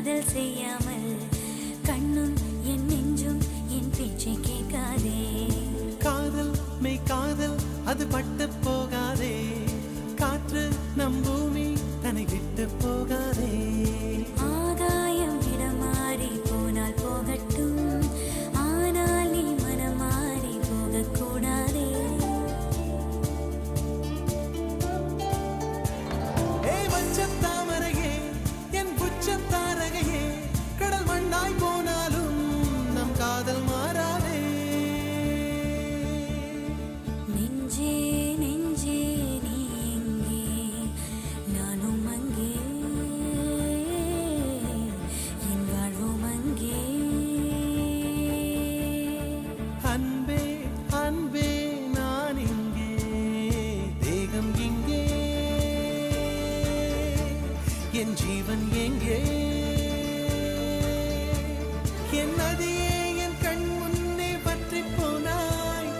காதல் செய்யாமல் கண்ணும் என் நெஞ்சும் என் பேச்சை கேட்காதே. காதல் மெய் காதல் அது பட்டு போகாதே, காற்று நம் பூமி தன்னை விட்டு போகாதே. ஆகாயம் இடம் மாறி போனால் போகட்டும், ஆனால் நீ மனம் மாறி போகக்கூடாதே. தாமரையே என் புச்சத்தாரகையே, கடல் மண்ணாய் போனாலும் நம் காதல் மாறாதே. நெஞ்சே நெஞ்சே நீ எங்கே, நானும் அங்கே, என் வாழ்வும் அங்கே. அன்பே அன்பே நான் இங்கே, தேகம் இங்கே, என் ஜீவன் எங்கே. என் நதியே என் கண் முன்னே பற்றி போனாய்,